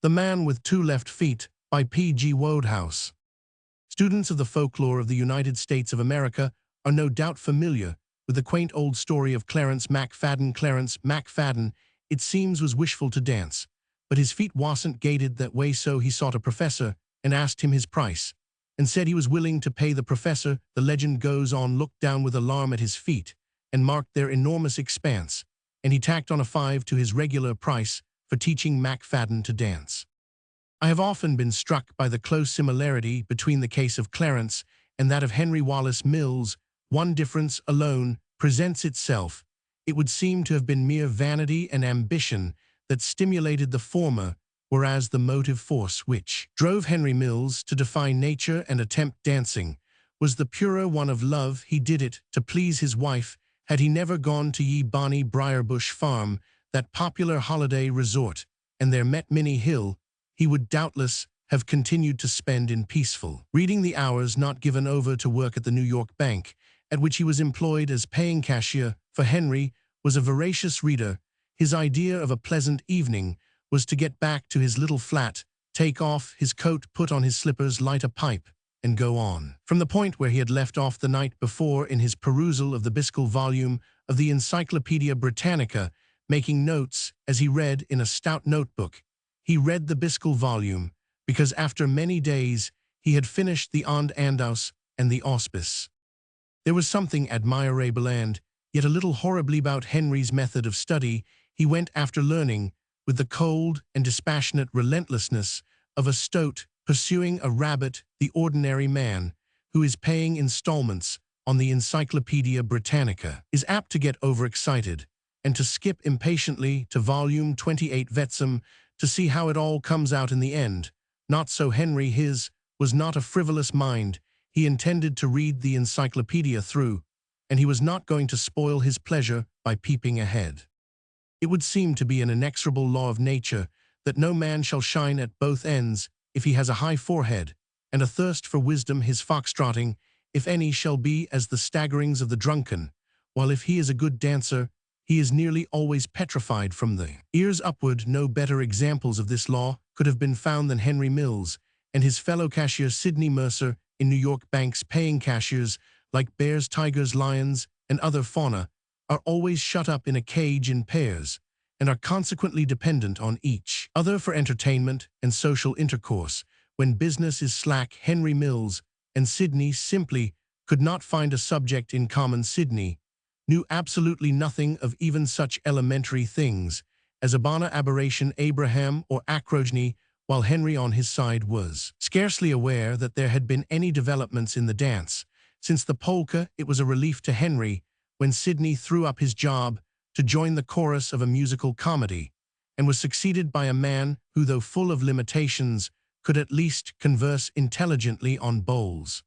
The Man with Two Left Feet by P.G. Wodehouse. Students of the folklore of the United States of America are no doubt familiar with the quaint old story of Clarence McFadden. Clarence McFadden, it seems, was wishful to dance, but his feet wasn't gated that way, so he sought a professor and asked him his price, and said he was willing to pay the professor. The legend goes on, looked down with alarm at his feet and marked their enormous expanse, and he tacked on a 5 to his regular price for teaching McFadden to dance. I have often been struck by the close similarity between the case of Clarence and that of Henry Wallace Mills. One difference alone presents itself. It would seem to have been mere vanity and ambition that stimulated the former, whereas the motive force which drove Henry Mills to defy nature and attempt dancing was the purer one of love. He did it to please his wife. Had he never gone to ye bonny Briarbush Farm, that popular holiday resort, and there met Minnie Hill, he would doubtless have continued to spend in peaceful reading the hours not given over to work at the New York bank, at which he was employed as paying cashier. For Henry was a voracious reader. His idea of a pleasant evening was to get back to his little flat, take off his coat, put on his slippers, light a pipe, and go on from the point where he had left off the night before in his perusal of the biscal volume of the Encyclopedia Britannica, making notes as he read in a stout notebook. He read the biscal volume because after many days he had finished the And Andaus and the Auspice. There was something admirable and yet a little horribly about Henry's method of study. He went after learning with the cold and dispassionate relentlessness of a stoat pursuing a rabbit. The ordinary man who is paying installments on the Encyclopedia Britannica is apt to get overexcited and to skip impatiently to volume 28 Vetsum to see how it all comes out in the end. Not so Henry. His was not a frivolous mind. He intended to read the encyclopedia through, and he was not going to spoil his pleasure by peeping ahead. It would seem to be an inexorable law of nature that no man shall shine at both ends. If he has a high forehead and a thirst for wisdom, his foxtrotting, if any, shall be as the staggerings of the drunken, while if he is a good dancer, he is nearly always petrified from the ears upward. No better examples of this law could have been found than Henry Mills and his fellow cashier Sidney Mercer in New York banks. Paying cashiers, like bears, tigers, lions, and other fauna, are always shut up in a cage in pairs, and are consequently dependent on each other for entertainment and social intercourse. When business is slack, Henry Mills and Sidney simply could not find a subject in common. Sidney knew absolutely nothing of even such elementary things as Abana, aberration, Abraham, or acrogeny, while Henry on his side was scarcely aware that there had been any developments in the dance since the polka. It was a relief to Henry when Sidney threw up his job to join the chorus of a musical comedy, and was succeeded by a man who, though full of limitations, could at least converse intelligently on bowls.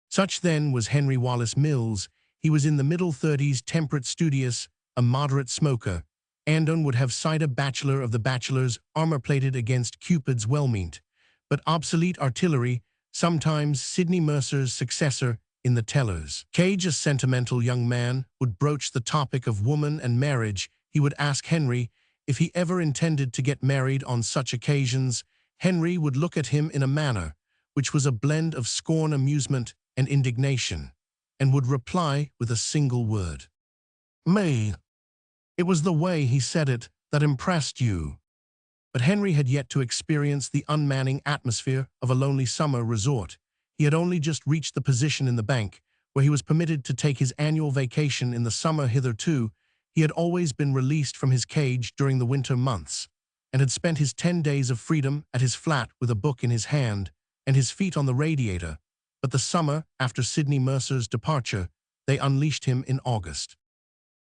Such then was Henry Wallace Mills. He was in the middle 30s, temperate, studious, a moderate smoker. Andon would have cited a bachelor of the bachelors, armor-plated against Cupid's well-meant but obsolete artillery. Sometimes Sidney Mercer's successor in the teller's cage, a sentimental young man, would broach the topic of woman and marriage. He would ask Henry if he ever intended to get married. On such occasions, Henry would look at him in a manner which was a blend of scorn, amusement, and indignation, and would reply with a single word: "Me." It was the way he said it that impressed you. But Henry had yet to experience the unmanning atmosphere of a lonely summer resort. He had only just reached the position in the bank where he was permitted to take his annual vacation in the summer. Hitherto, he had always been released from his cage during the winter months, and had spent his 10 days of freedom at his flat with a book in his hand and his feet on the radiator. But the summer after Sidney Mercer's departure, they unleashed him in August.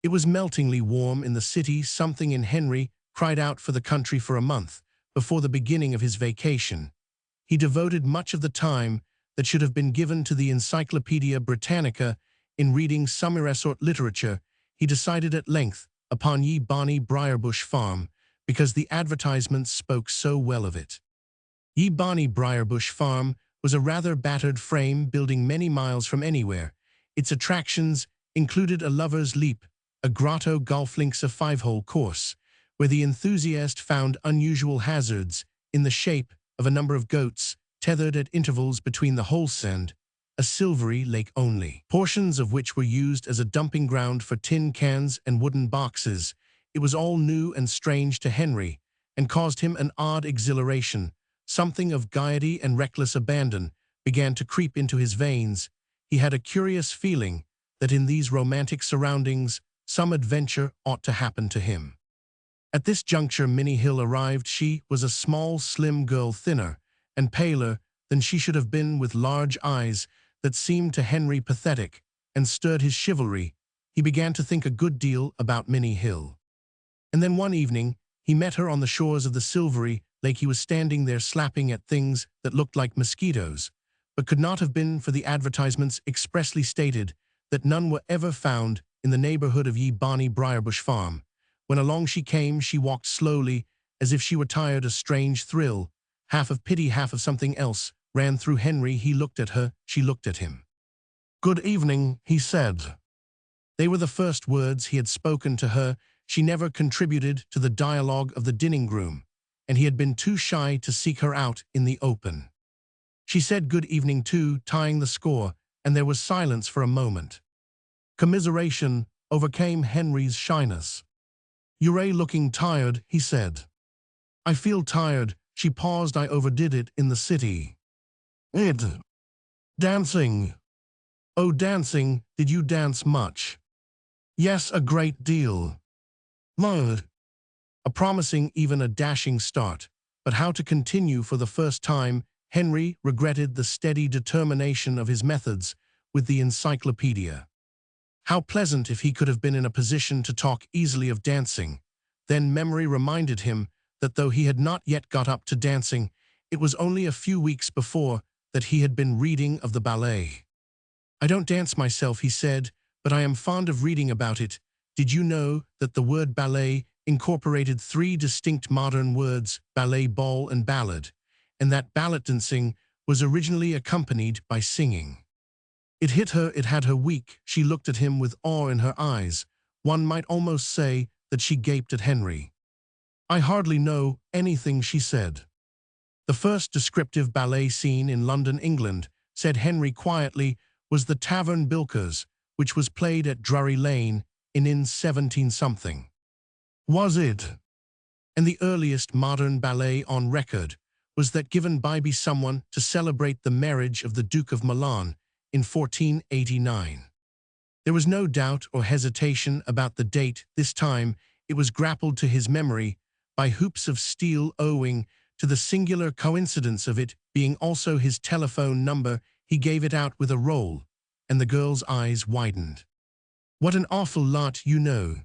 It was meltingly warm in the city. Something in Henry cried out for the country. For a month before the beginning of his vacation, he devoted much of the time that should have been given to the Encyclopedia Britannica in reading some resort literature. He decided at length upon ye bonny Briarbush Farm because the advertisements spoke so well of it. Ye bonny Briarbush Farm was a rather battered frame building many miles from anywhere. Its attractions included a lover's leap, a grotto, golf links, a 5-hole course, where the enthusiast found unusual hazards in the shape of a number of goats, tethered at intervals between the wholes and a silvery lake only, portions of which were used as a dumping ground for tin cans and wooden boxes. It was all new and strange to Henry, and caused him an odd exhilaration. Something of gaiety and reckless abandon began to creep into his veins. He had a curious feeling that in these romantic surroundings, some adventure ought to happen to him. At this juncture Minnie Hill arrived. She was a small, slim girl, thinner and paler than she should have been, with large eyes that seemed to Henry pathetic and stirred his chivalry. He began to think a good deal about Minnie Hill. And then one evening, he met her on the shores of the silvery lake. He was standing there slapping at things that looked like mosquitoes, but could not have been, for the advertisements expressly stated that none were ever found in the neighborhood of Ye Bonny Briarbush Farm. When along she came, she walked slowly, as if she were tired. A strange thrill, half of pity, half of something else, ran through Henry. He looked at her, she looked at him. "Good evening," he said. They were the first words he had spoken to her. She never contributed to the dialogue of the dining-room, and he had been too shy to seek her out in the open. She said good evening too, tying the score, and there was silence for a moment. Commiseration overcame Henry's shyness. "You're looking tired," he said. "I feel tired." She paused. "I overdid it in the city." "Id. Dancing." "Oh, dancing. Did you dance much?" "Yes, a great deal." "No." A promising, even a dashing start, but how to continue? For the first time, Henry regretted the steady determination of his methods with the encyclopedia. How pleasant if he could have been in a position to talk easily of dancing. Then memory reminded him that though he had not yet got up to dancing, it was only a few weeks before that he had been reading of the ballet. "I don't dance myself," he said, "but I am fond of reading about it. Did you know that the word ballet incorporated 3 distinct modern words, ballet, ball, and ballad, and that ballet dancing was originally accompanied by singing?" It hit her, it had her weak. She looked at him with awe in her eyes. One might almost say that she gaped at Henry. "I hardly know anything," she said. "The first descriptive ballet scene in London, England," said Henry quietly, "was the Tavern Bilkers, which was played at Drury Lane in 17-something. Was it? And the earliest modern ballet on record was that given by someone to celebrate the marriage of the Duke of Milan in 1489. There was no doubt or hesitation about the date. This time it was grappled to his memory by hoops of steel, owing to the singular coincidence of it being also his telephone number. He gave it out with a roll, and the girl's eyes widened. "What an awful lot you know."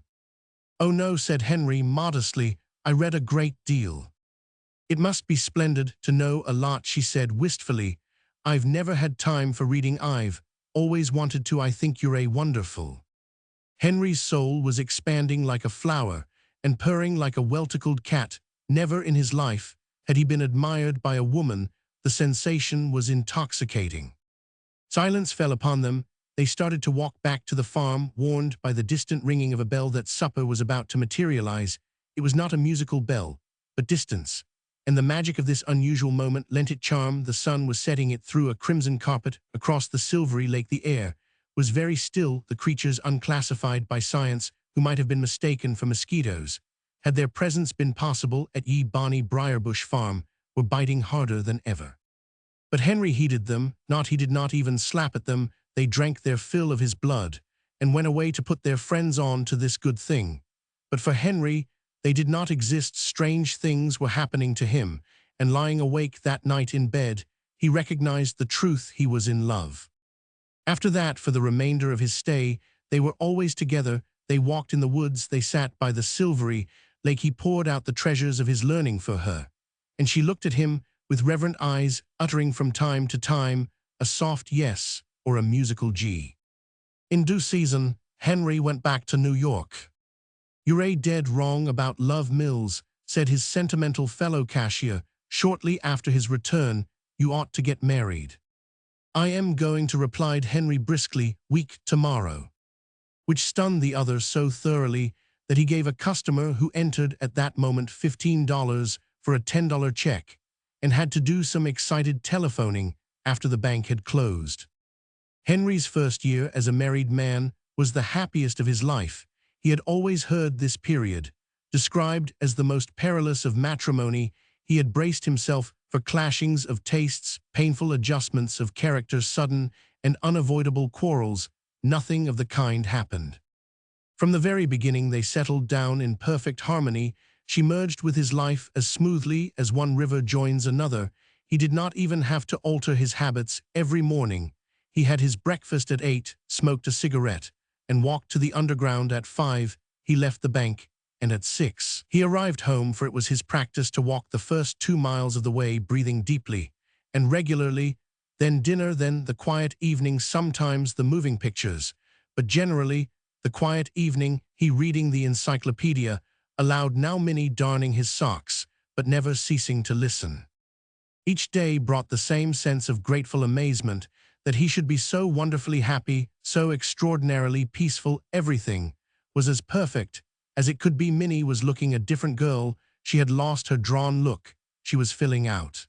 "Oh no," said Henry modestly, "I read a great deal." "It must be splendid to know a lot," she said wistfully. "I've never had time for reading. I've always wanted to. I think you're wonderful." Henry's soul was expanding like a flower and purring like a well-tickled cat. Never in his life had he been admired by a woman. The sensation was intoxicating. Silence fell upon them. They started to walk back to the farm, warned by the distant ringing of a bell that supper was about to materialize. It was not a musical bell, but distance, and the magic of this unusual moment lent it charm. The sun was setting. It threw a crimson carpet across the silvery lake. The air was very still. The creatures unclassified by science, who might have been mistaken for mosquitoes, had their presence been possible at Ye Bonny Briarbush Farm, were biting harder than ever. But Henry heeded them not. He did not even slap at them. They drank their fill of his blood and went away to put their friends on to this good thing. But for Henry, they did not exist. Strange things were happening to him, and lying awake that night in bed, he recognized the truth. He was in love. After that, for the remainder of his stay, they were always together. They walked in the woods. They sat by the silvery lake. He poured out the treasures of his learning for her, and she looked at him with reverent eyes, uttering from time to time a soft yes or a musical G. In due season, Henry went back to New York. "You're dead wrong about Love Mills," said his sentimental fellow cashier shortly after his return. "You ought to get married." "I am going to," replied Henry briskly, "week tomorrow," which stunned the other so thoroughly that he gave a customer who entered at that moment $15 for a $10 check. and had to do some excited telephoning after the bank had closed. Henry's first year as a married man was the happiest of his life. He had always heard this period described as the most perilous of matrimony. He had braced himself for clashings of tastes, painful adjustments of character, sudden and unavoidable quarrels. Nothing of the kind happened. From the very beginning they settled down in perfect harmony. She merged with his life as smoothly as one river joins another. He did not even have to alter his habits every morning. He had his breakfast at 8, smoked a cigarette, and walked to the underground at 5. He left the bank, and at 6 he arrived home, for it was his practice to walk the first 2 miles of the way, breathing deeply and regularly, then dinner, then the quiet evening, sometimes the moving pictures, but generally the quiet evening, he reading the encyclopedia aloud, now Minnie darning his socks, but never ceasing to listen. Each day brought the same sense of grateful amazement that he should be so wonderfully happy, so extraordinarily peaceful. Everything was as perfect as it could be. Minnie was looking a different girl. She had lost her drawn look. She was filling out.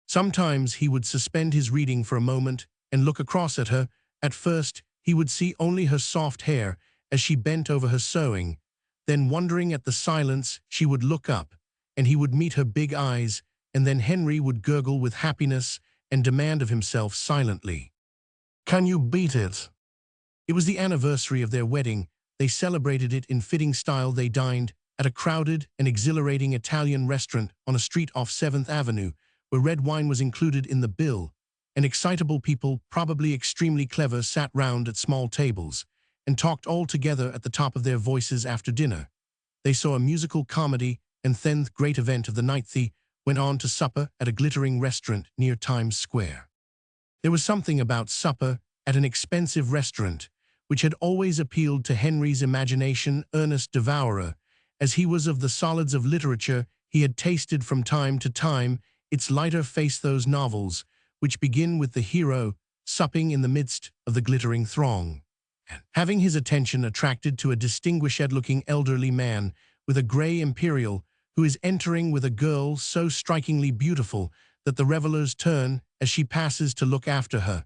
Sometimes he would suspend his reading for a moment and look across at her. At first, he would see only her soft hair as she bent over her sewing. Then, wondering at the silence, she would look up, and he would meet her big eyes, and then Henry would gurgle with happiness and demand of himself silently, "Can you beat it?" It was the anniversary of their wedding. They celebrated it in fitting style. They dined at a crowded and exhilarating Italian restaurant on a street off 7th Avenue, where red wine was included in the bill, and excitable people, probably extremely clever, sat round at small tables and talked all together at the top of their voices. After dinner, they saw a musical comedy, and then, great event of the night, they went on to supper at a glittering restaurant near Times Square. There was something about supper at an expensive restaurant which had always appealed to Henry's imagination. Earnest devourer as he was of the solids of literature, he had tasted from time to time its lighter face, those novels which begin with the hero supping in the midst of the glittering throng. Having his attention attracted to a distinguished-looking elderly man with a grey imperial who is entering with a girl so strikingly beautiful that the revelers turn as she passes to look after her.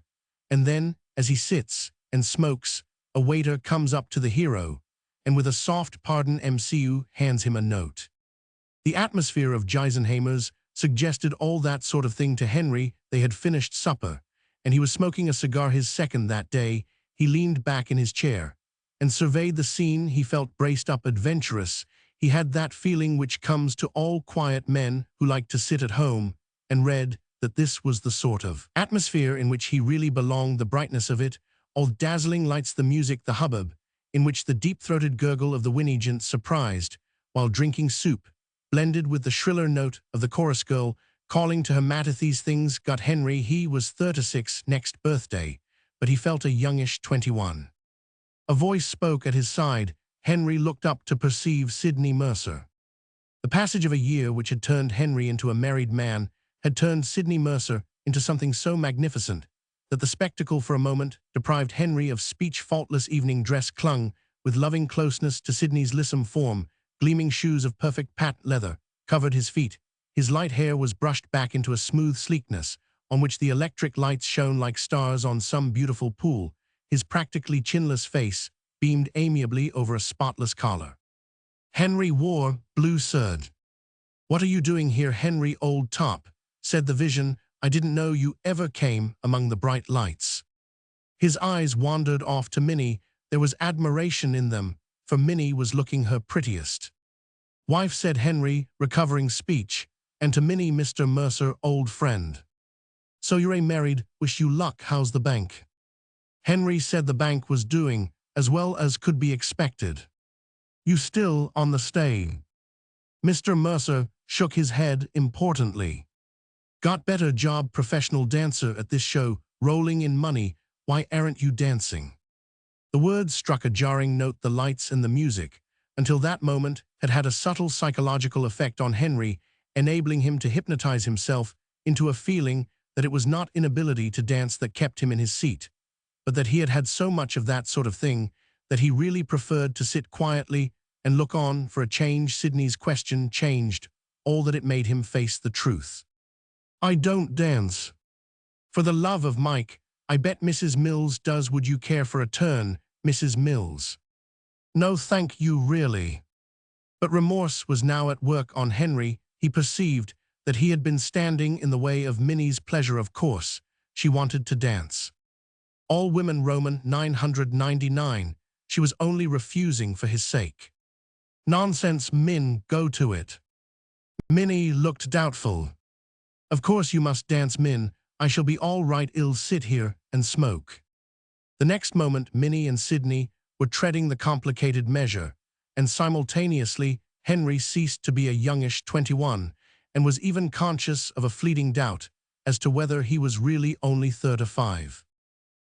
And then, as he sits and smokes, a waiter comes up to the hero and with a soft "Pardon, MCU," hands him a note. The atmosphere of Geisenheimer's suggested all that sort of thing to Henry. They had finished supper, and he was smoking a cigar, his second that day. He leaned back in his chair and surveyed the scene. He felt braced up, adventurous. He had that feeling which comes to all quiet men who like to sit at home, and read that this was the sort of atmosphere in which he really belonged. The brightness of it, all dazzling lights, the music, the hubbub, in which the deep-throated gurgle of the winegent surprised while drinking soup, blended with the shriller note of the chorus girl calling to her mat. These things got Henry. He was 36 next birthday, but he felt a youngish 21. A voice spoke at his side. Henry looked up to perceive Sydney Mercer. The passage of a year which had turned Henry into a married man had turned Sydney Mercer into something so magnificent that the spectacle for a moment deprived Henry of speech. Faultless evening dress clung with loving closeness to Sydney's lissom form. Gleaming shoes of perfect patent leather covered his feet. His light hair was brushed back into a smooth sleekness on which the electric lights shone like stars on some beautiful pool. His practically chinless face beamed amiably over a spotless collar. Henry wore blue serge. "What are you doing here, Henry, old top?" said the vision. "I didn't know you ever came among the bright lights." His eyes wandered off to Minnie. There was admiration in them, for Minnie was looking her prettiest. "Wife," said Henry, recovering speech, and to Minnie, "Mr. Mercer, old friend. So you're married, wish you luck, how's the bank?" Henry said the bank was doing as well as could be expected. "You still on the stay?" Mr. Mercer shook his head importantly. "Got better job, professional dancer at this show, rolling in money, why aren't you dancing?" The words struck a jarring note. The lights and the music, until that moment, had had a subtle psychological effect on Henry, enabling him to hypnotize himself into a feeling that it was not inability to dance that kept him in his seat, but that he had had so much of that sort of thing that he really preferred to sit quietly and look on. For a change, Sydney's question changed all that. It made him face the truth. I don't dance. For the love of Mike, I bet Mrs. Mills does. Would you care for a turn, Mrs. Mills? No thank you really. But remorse was now at work on Henry. He perceived that he had been standing in the way of Minnie's pleasure. Of course, she wanted to dance. All women Roman 999, she was only refusing for his sake. Nonsense, Min, go to it. Minnie looked doubtful. Of course you must dance, Min. I shall be all right. I'll sit here and smoke. The next moment Minnie and Sydney were treading the complicated measure, and simultaneously Henry ceased to be a youngish 21 and was even conscious of a fleeting doubt as to whether he was really only 35.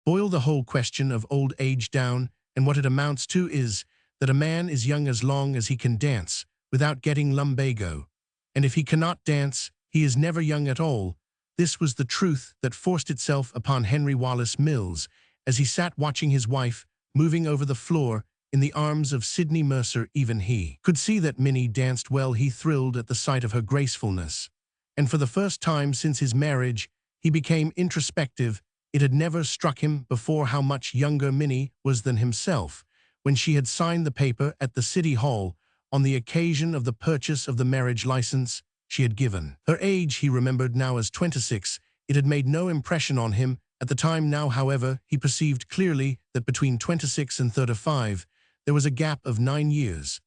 Boil the whole question of old age down, and what it amounts to is that a man is young as long as he can dance without getting lumbago, and if he cannot dance, he is never young at all. This was the truth that forced itself upon Henry Wallace Mills as he sat watching his wife moving over the floor in the arms of Sydney Mercer. Even he could see that Minnie danced well. He thrilled at the sight of her gracefulness, and for the first time since his marriage, he became introspective. It had never struck him before how much younger Minnie was than himself when she had signed the paper at the City Hall on the occasion of the purchase of the marriage license she had given. Her age he remembered now as 26. It had made no impression on him at the time. Now, however, he perceived clearly that between 26 and 35 there was a gap of 9 years,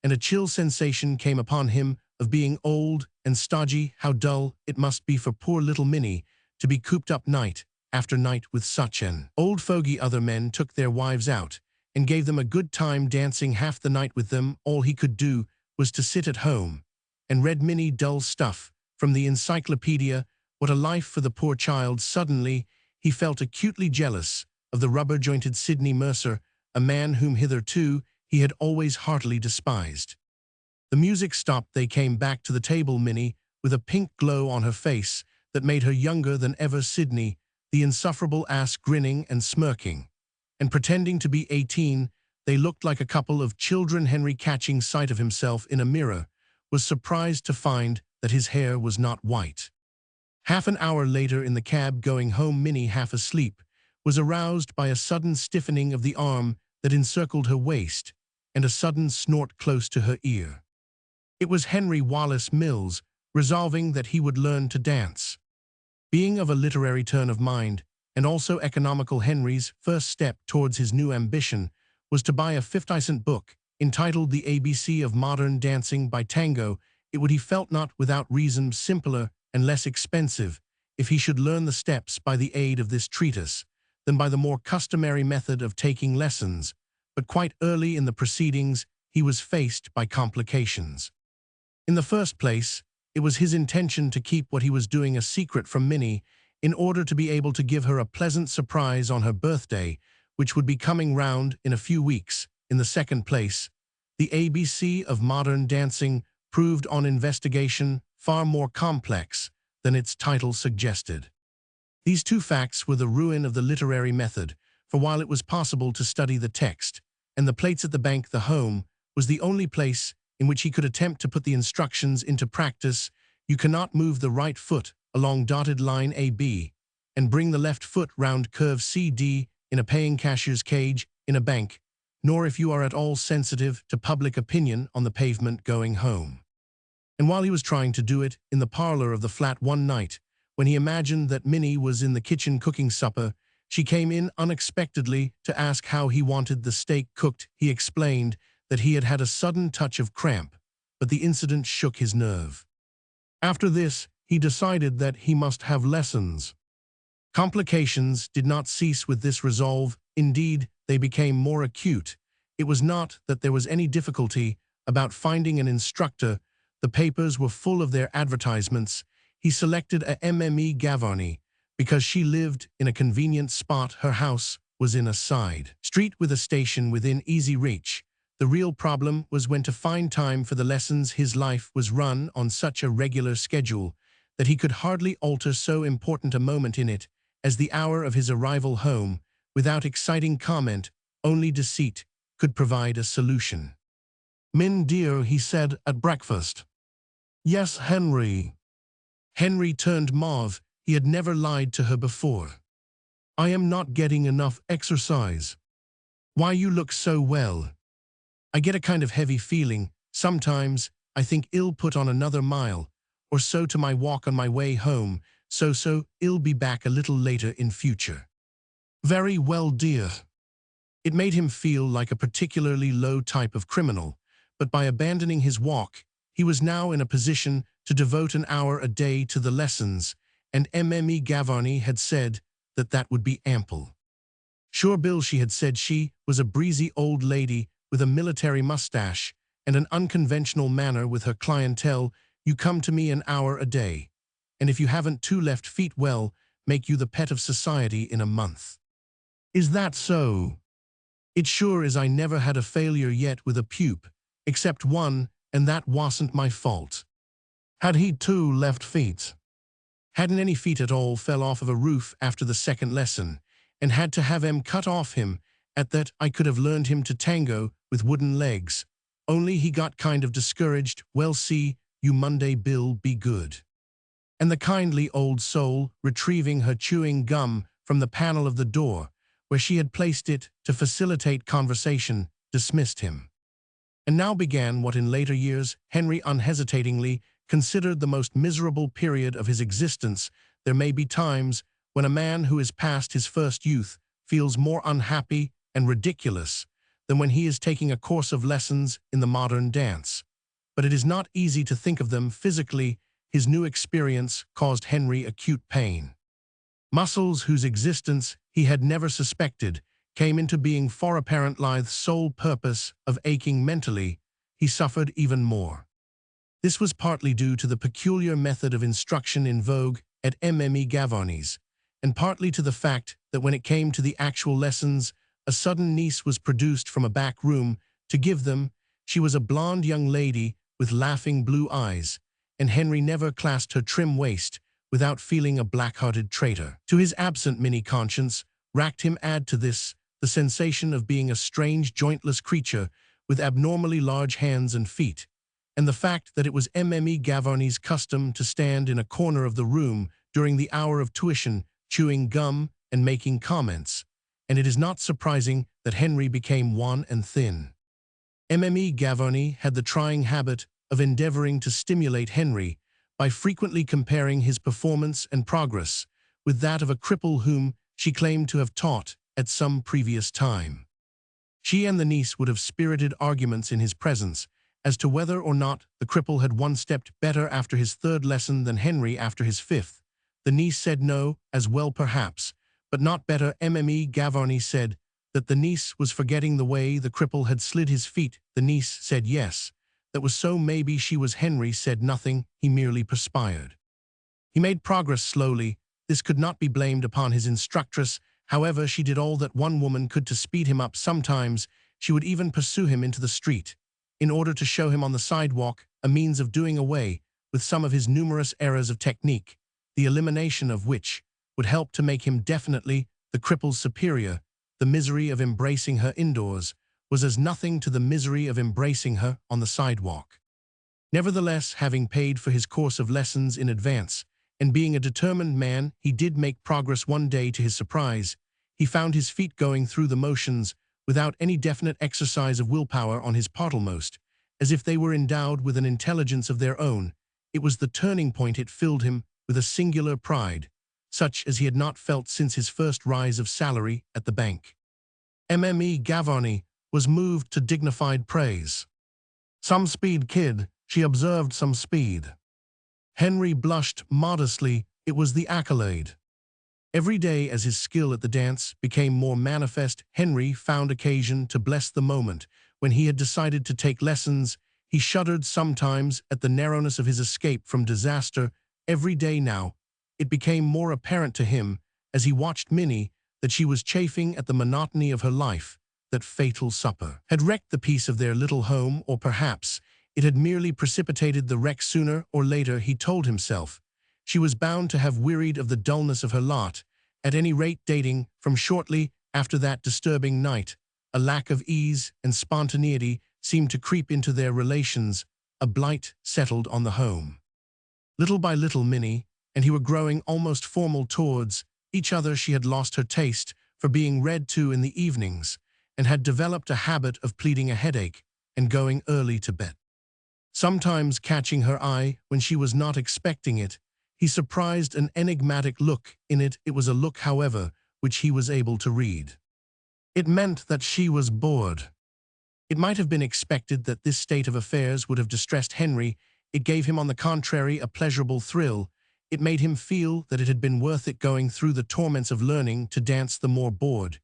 and a chill sensation came upon him of being old and stodgy. How dull it must be for poor little Minnie to be cooped up night after night with such an old fogey. Other men took their wives out and gave them a good time dancing half the night with them. All he could do was to sit at home and read Minnie dull stuff from the encyclopedia. What a life for the poor child! Suddenly, he felt acutely jealous of the rubber-jointed Sydney Mercer, a man whom hitherto he had always heartily despised. The music stopped. They came back to the table. Minnie, with a pink glow on her face that made her younger than ever. Sydney, the insufferable ass, grinning and smirking and pretending to be 18. They looked like a couple of children. Henry, catching sight of himself in a mirror, was surprised to find that his hair was not white. Half an hour later, in the cab going home, Minnie, half asleep, was aroused by a sudden stiffening of the arm that encircled her waist and a sudden snort close to her ear. It was Henry Wallace Mills, resolving that he would learn to dance. Being of a literary turn of mind, and also economical, Henry's first step towards his new ambition was to buy a 50-cent book entitled The ABC of Modern Dancing by Tango. It would, he felt, not without reason, simpler and less expensive if he should learn the steps by the aid of this treatise than by the more customary method of taking lessons. But quite early in the proceedings, he was faced by complications. In the first place, it was his intention to keep what he was doing a secret from Minnie in order to be able to give her a pleasant surprise on her birthday, which would be coming round in a few weeks. In the second place, the ABC of Modern Dancing proved on investigation far more complex than its title suggested. These two facts were the ruin of the literary method, for while it was possible to study the text and the plates at the bank, the home was the only place in which he could attempt to put the instructions into practice. You cannot move the right foot along dotted line AB and bring the left foot round curve CD in a paying cashier's cage in a bank, nor if you are at all sensitive to public opinion on the pavement going home. And while he was trying to do it in the parlor of the flat one night, when he imagined that Minnie was in the kitchen cooking supper, she came in unexpectedly to ask how he wanted the steak cooked. He explained that he had had a sudden touch of cramp, but the incident shook his nerve. After this, he decided that he must have lessons. Complications did not cease with this resolve. Indeed, they became more acute. It was not that there was any difficulty about finding an instructor. The papers were full of their advertisements. He selected a Mme Gavarni because she lived in a convenient spot. Her house was in a side street with a station within easy reach. The real problem was when to find time for the lessons. His life was run on such a regular schedule that he could hardly alter so important a moment in it as the hour of his arrival home. Without exciting comment, only deceit could provide a solution. "Min dear," he said at breakfast. "Yes, Henry." Henry turned mauve. He had never lied to her before. "I am not getting enough exercise. Why you look so well? I get a kind of heavy feeling. Sometimes I think I'll put on another mile or so to my walk on my way home, so I'll be back a little later in future." "Very well, dear." It made him feel like a particularly low type of criminal, but by abandoning his walk, he was now in a position to devote an hour a day to the lessons, and Mme Gavarni had said that that would be ample. Sure, Bill, she had said, she was a breezy old lady with a military mustache and an unconventional manner with her clientele. "You come to me an hour a day, and if you haven't 2 left feet, well, make you the pet of society in a month." "Is that so?" "It sure is. I never had a failure yet with a pupe, except one, and that wasn't my fault." "Had he 2 left feet?" "Hadn't any feet at all. Fell off of a roof after the second lesson, and had to have 'em cut off him. At that, I could have learned him to tango with wooden legs. Only he got kind of discouraged. Well, see, you Monday, Bill, be good." And the kindly old soul, retrieving her chewing gum from the panel of the door, where she had placed it to facilitate conversation, dismissed him. And now began what in later years Henry unhesitatingly considered the most miserable period of his existence. There may be times when a man who is past his first youth feels more unhappy and ridiculous than when he is taking a course of lessons in the modern dance. But it is not easy to think of them physically. His new experience caused Henry acute pain. Muscles whose existence he had never suspected came into being for apparent Lithe's sole purpose of aching mentally. He suffered even more. This was partly due to the peculiar method of instruction in vogue at Mme Gavarni's, and partly to the fact that when it came to the actual lessons, a sudden niece was produced from a back room to give them. She was a blonde young lady with laughing blue eyes, and Henry never clasped her trim waist without feeling a black-hearted traitor. To his absent mini-conscience racked him, add to this the sensation of being a strange, jointless creature with abnormally large hands and feet, and the fact that it was Mme Gavarni's custom to stand in a corner of the room during the hour of tuition, chewing gum and making comments, and it is not surprising that Henry became wan and thin. Mme Gavarni had the trying habit of endeavoring to stimulate Henry by frequently comparing his performance and progress with that of a cripple whom she claimed to have taught at some previous time. She and the niece would have spirited arguments in his presence as to whether or not the cripple had one stepped better after his 3rd lesson than Henry after his 5th. The niece said no, as well perhaps, but not better. Mme Gavarni said that the niece was forgetting the way the cripple had slid his feet. The niece said yes, that was so. Maybe she was. Henry said nothing, he merely perspired. He made progress slowly. This could not be blamed upon his instructress. However, she did all that one woman could to speed him up. Sometimes she would even pursue him into the street, in order to show him on the sidewalk a means of doing away with some of his numerous errors of technique, the elimination of which would help to make him definitely the cripple's superior. The misery of embracing her indoors was as nothing to the misery of embracing her on the sidewalk. Nevertheless, having paid for his course of lessons in advance, and being a determined man, he did make progress. One day, to his surprise, he found his feet going through the motions without any definite exercise of willpower on his part, almost as if they were endowed with an intelligence of their own. It was the turning point. It filled him with a singular pride, such as he had not felt since his first rise of salary at the bank. Mme Gavarni was moved to dignified praise. "Some speed, kid," she observed, "some speed." Henry blushed modestly. It was the accolade. Every day as his skill at the dance became more manifest, Henry found occasion to bless the moment when he had decided to take lessons. He shuddered sometimes at the narrowness of his escape from disaster. Every day now, it became more apparent to him, as he watched Minnie, that she was chafing at the monotony of her life. That fatal supper had wrecked the peace of their little home, or perhaps it had merely precipitated the wreck. Sooner or later, he told himself, she was bound to have wearied of the dullness of her lot. At any rate, dating from shortly after that disturbing night, a lack of ease and spontaneity seemed to creep into their relations. A blight settled on the home. Little by little, Minnie, and he were growing almost formal towards each other. She had lost her taste for being read to in the evenings, and had developed a habit of pleading a headache and going early to bed. Sometimes catching her eye when she was not expecting it, he surprised an enigmatic look in it. It was a look, however, which he was able to read. It meant that she was bored. It might have been expected that this state of affairs would have distressed Henry. It gave him, on the contrary, a pleasurable thrill. It made him feel that it had been worth it going through the torments of learning to dance the more bored.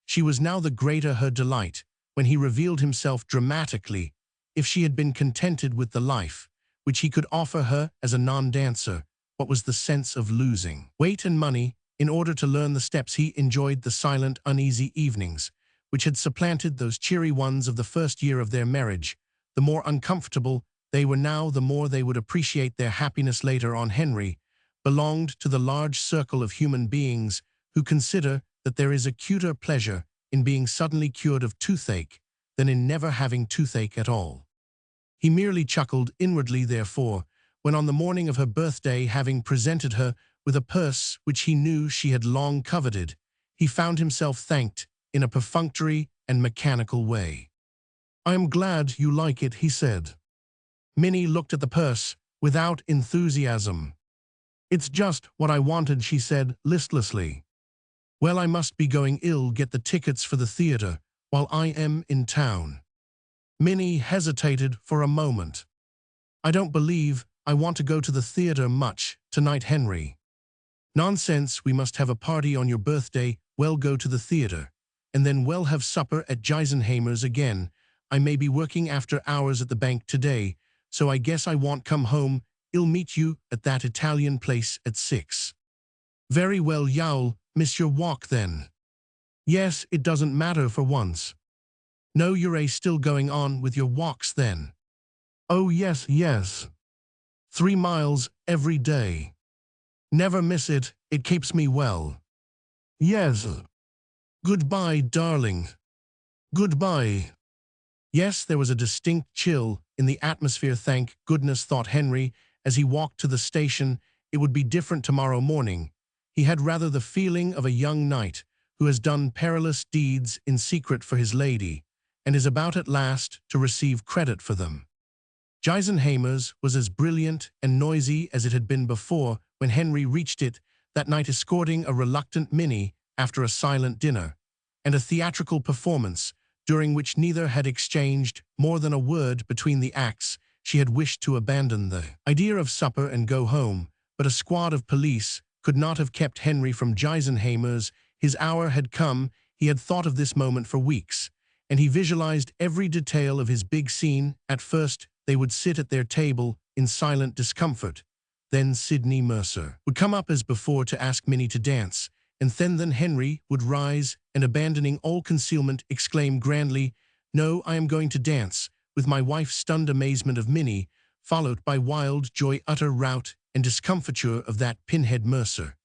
She was now the greater her delight, when he revealed himself dramatically. If she had been contented with the life which he could offer her as a non-dancer, what was the sense of losing weight and money in order to learn the steps? He enjoyed the silent, uneasy evenings, which had supplanted those cheery ones of the first year of their marriage. The more uncomfortable they were now, the more they would appreciate their happiness later on. Henry belonged to the large circle of human beings who consider that there is a cuter pleasure in being suddenly cured of toothache than in never having toothache at all. He merely chuckled inwardly, therefore, when on the morning of her birthday, having presented her with a purse which he knew she had long coveted, he found himself thanked in a perfunctory and mechanical way. "I am glad you like it," he said. Minnie looked at the purse without enthusiasm. "It's just what I wanted," she said listlessly. "Well, I must be going. I'll get the tickets for the theater while I am in town." Minnie hesitated for a moment. "I don't believe I want to go to the theater much tonight, Henry." "Nonsense, we must have a party on your birthday." "Well, go to the theater, and then we'll have supper at Geisenheimer's again. I may be working after hours at the bank today, so I guess I won't come home. I'll meet you at that Italian place at 6. "Very well, you'll miss your walk then." "Yes, it doesn't matter for once." "No, you're still going on with your walks then?" "Oh, yes, yes. 3 miles every day. Never miss it, it keeps me well." "Yes. Goodbye, darling. Goodbye." Yes, there was a distinct chill in the atmosphere. Thank goodness, thought Henry, as he walked to the station. It would be different tomorrow morning. He had rather the feeling of a young knight who has done perilous deeds in secret for his lady, and is about at last to receive credit for them. Geisenheimer's was as brilliant and noisy as it had been before when Henry reached it that night, escorting a reluctant Minnie after a silent dinner, and a theatrical performance during which neither had exchanged more than a word between the acts. She had wished to abandon the idea of supper and go home, but a squad of police could not have kept Henry from Geisenheimer's. His hour had come. He had thought of this moment for weeks, and he visualized every detail of his big scene. At first, they would sit at their table in silent discomfort. Then Sydney Mercer would come up as before to ask Minnie to dance, and then Henry would rise and, abandoning all concealment, exclaim grandly, "No, I am going to dance," with my wife. Stunned amazement of Minnie, followed by wild joy, utter rout and discomfiture of that pinhead Mercer.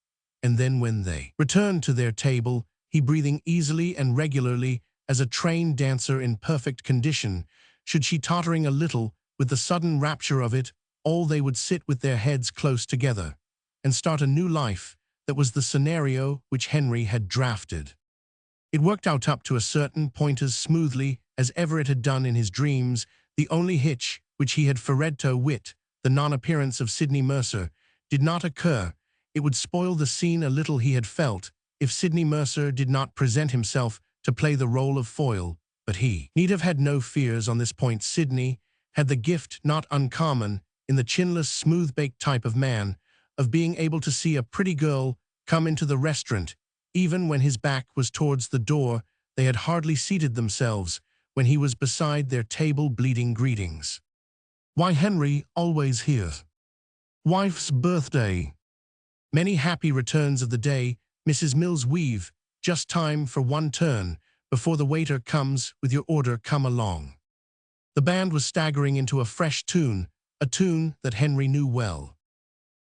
And then when they returned to their table, he breathing easily and regularly as a trained dancer in perfect condition, should she tottering a little with the sudden rapture of it all, they would sit with their heads close together and start a new life. That was the scenario which Henry had drafted. It worked out up to a certain point as smoothly as ever it had done in his dreams. The only hitch which he had feared, to wit, the non-appearance of Sydney Mercer, did not occur. It would spoil the scene a little, he had felt, if Sydney Mercer did not present himself to play the role of foil, but he need have had no fears on this point. Sydney had the gift, not uncommon in the chinless, smooth-baked type of man, of being able to see a pretty girl come into the restaurant, even when his back was towards the door. They had hardly seated themselves when he was beside their table, bleating greetings. "Why, Henry, always here. Wife's birthday. Many happy returns of the day, Mrs. Mills. We've just time for one turn before the waiter comes with your order. Come along." The band was staggering into a fresh tune, a tune that Henry knew well.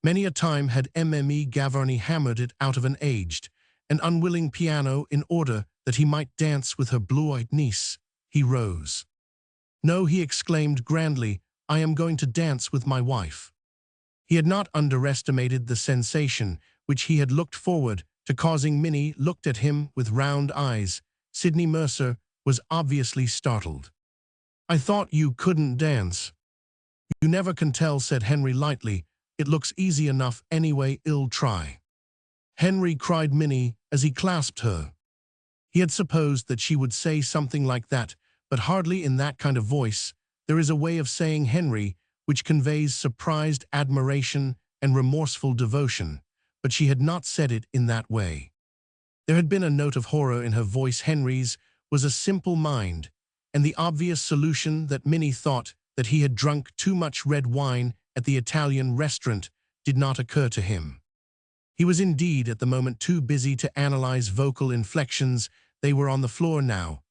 Many a time had Mme. Gavarni hammered it out of an aged and unwilling piano in order that he might dance with her blue-eyed niece. He rose. "No," he exclaimed grandly, "I am going to dance with my wife." He had not underestimated the sensation which he had looked forward to causing. Minnie looked at him with round eyes. Sydney Mercer was obviously startled. "I thought you couldn't dance." "You never can tell," said Henry lightly. "It looks easy enough anyway, I'll try." "Henry," cried Minnie as he clasped her. He had supposed that she would say something like that, but hardly in that kind of voice. There is a way of saying Henry which conveys surprised admiration and remorseful devotion, but she had not said it in that way. There had been a note of horror in her voice. Henry's was a simple mind, and the obvious solution that Minnie thought that he had drunk too much red wine at the Italian restaurant did not occur to him. He was indeed at the moment too busy to analyze vocal inflections. They were on the floor now,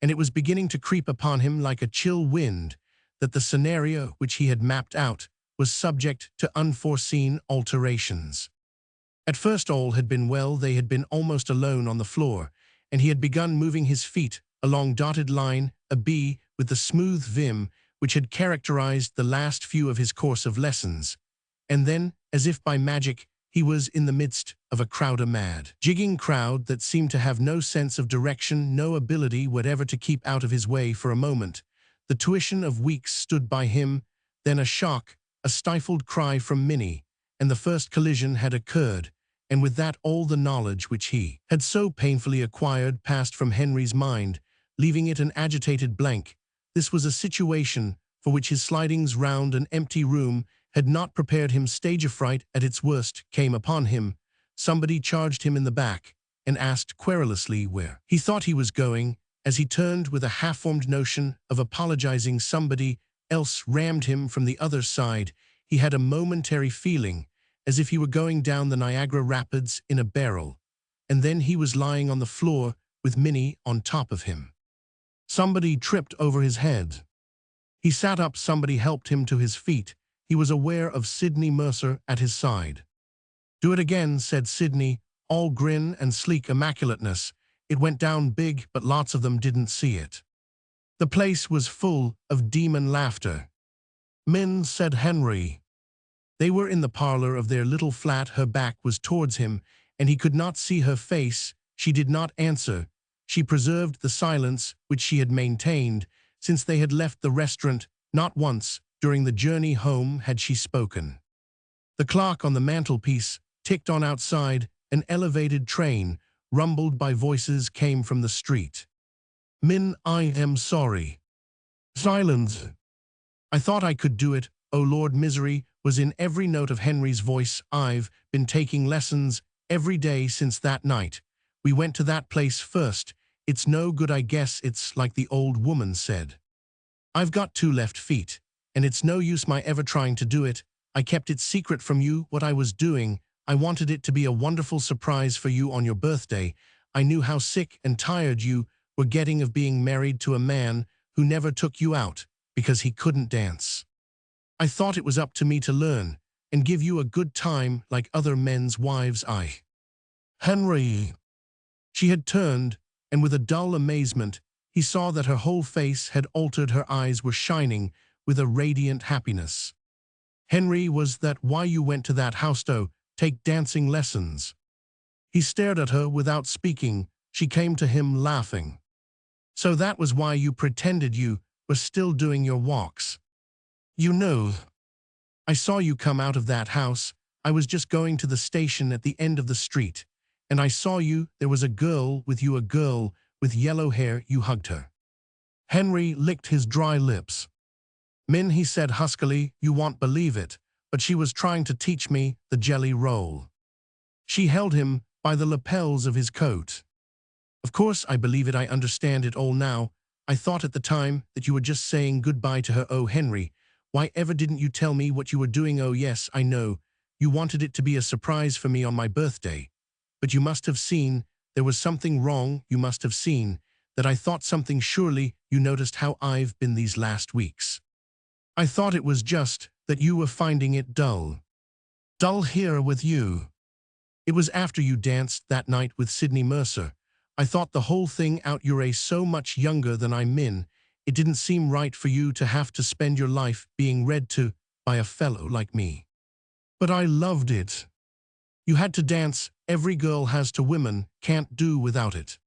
and it was beginning to creep upon him like a chill wind that the scenario which he had mapped out was subject to unforeseen alterations. At first all had been well. They had been almost alone on the floor, and he had begun moving his feet along dotted line, a B, with the smooth vim which had characterized the last few of his course of lessons. And then, as if by magic, he was in the midst of a crowd, a mad, jigging crowd that seemed to have no sense of direction, no ability whatever to keep out of his way for a moment. The tuition of weeks stood by him, then a shock, a stifled cry from Minnie, and the first collision had occurred, and with that all the knowledge which he had so painfully acquired passed from Henry's mind, leaving it an agitated blank. This was a situation for which his slidings round an empty room had not prepared him. Stage fright at its worst came upon him. Somebody charged him in the back and asked querulously where he thought he was going. As he turned with a half-formed notion of apologizing, somebody else rammed him from the other side. He had a momentary feeling as if he were going down the Niagara Rapids in a barrel, and then he was lying on the floor with Minnie on top of him. Somebody tripped over his head. He sat up. Somebody helped him to his feet. He was aware of Sydney Mercer at his side. "Do it again," said Sydney, all grin and sleek immaculateness. It went down big, but lots of them didn't see it. The place was full of demon laughter. "Min," said Henry. They were in the parlor of their little flat. Her back was towards him, and he could not see her face. She did not answer. She preserved the silence which she had maintained since they had left the restaurant. Not once during the journey home had she spoken. The clock on the mantelpiece ticked on outside. An elevated train, rumbled by voices, came from the street. "Min, I am sorry." "Silence." "I thought I could do it. Oh Lord." Misery was in every note of Henry's voice. "I've been taking lessons every day since that night. We went to that place first. It's no good. I guess it's like the old woman said. I've got 2 left feet, and it's no use my ever trying to do it. I kept it secret from you what I was doing. I wanted it to be a wonderful surprise for you on your birthday. I knew how sick and tired you were getting of being married to a man who never took you out because he couldn't dance. I thought it was up to me to learn and give you a good time like other men's wives. Henry." She had turned, and with a dull amazement, he saw that her whole face had altered. Her eyes were shining with a radiant happiness. "Henry, was that why you went to that house to take dancing lessons?" He stared at her without speaking. She came to him laughing. "So that was why you pretended you were still doing your walks. You know, I saw you come out of that house. I was just going to the station at the end of the street, and I saw you. There was a girl with you, a girl with yellow hair. You hugged her." Henry licked his dry lips. "Min," he said huskily, "you won't believe it, but she was trying to teach me the jelly roll." She held him by the lapels of his coat. "Of course I believe it. I understand it all now. I thought at the time that you were just saying goodbye to her." "Oh, Henry, why ever didn't you tell me what you were doing?" "Oh, yes, I know. You wanted it to be a surprise for me on my birthday. But you must have seen there was something wrong. You must have seen that I thought something. Surely you noticed how I've been these last weeks. I thought it was just that you were finding it dull. Dull here with you. It was after you danced that night with Sydney Mercer. I thought the whole thing out. You're so much younger than I'm. Min, it didn't seem right for you to have to spend your life being read to by a fellow like me. But I loved it. You had to dance, every girl has to, women can't do without it.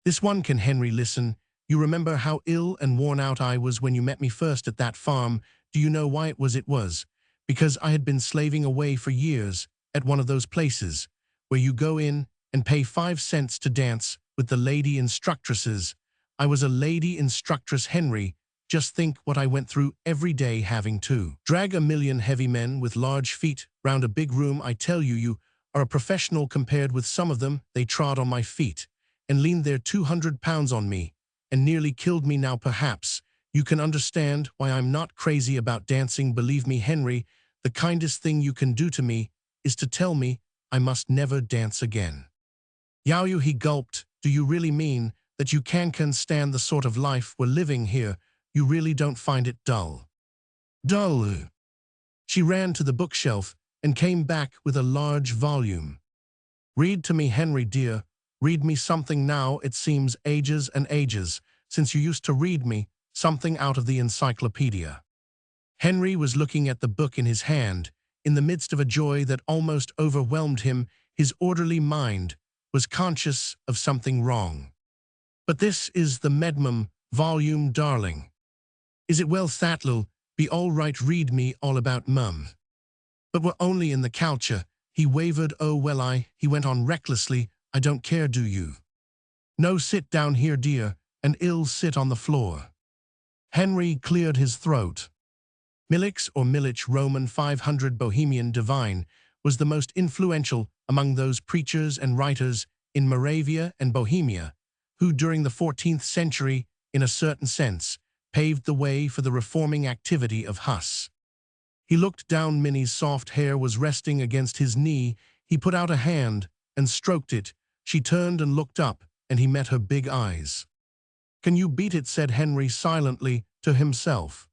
This one can, Henry, listen. You remember how ill and worn out I was when you met me first at that farm. Do you know why it was? It was because I had been slaving away for years at one of those places where you go in and pay 5 cents to dance with the lady instructresses. I was a lady instructress, Henry. Just think what I went through every day, having to drag a million heavy men with large feet round a big room. I tell you, you are a professional compared with some of them. They trod on my feet and leaned their 200 pounds on me and nearly killed me. Now perhaps you can understand why I'm not crazy about dancing. Believe me, Henry, the kindest thing you can do to me is to tell me I must never dance again. Yaoyu, he gulped. Do you really mean that you can stand the sort of life we're living here? You really don't find it dull? Dull? She ran to the bookshelf and came back with a large volume. Read to me, Henry dear. Read me something now. It seems ages and ages since you used to read me something out of the encyclopedia. Henry was looking at the book in his hand, in the midst of a joy that almost overwhelmed him. His orderly mind was conscious of something wrong. But this is the Medmum volume, darling. Is it? Well, that'll be all right. Read me all about Mum. But we're only in the culture. He wavered. Oh, well, he went on recklessly, I don't care, do you? No, sit down here, dear, and I'll sit on the floor. Henry cleared his throat. Milix or Milich, Roman 500 Bohemian divine, was the most influential among those preachers and writers in Moravia and Bohemia, who during the 14th century, in a certain sense, paved the way for the reforming activity of Huss. He looked down. Minnie's soft hair was resting against his knee. He put out a hand and stroked it. She turned and looked up, and he met her big eyes. Can you beat it? Said Henry silently to himself.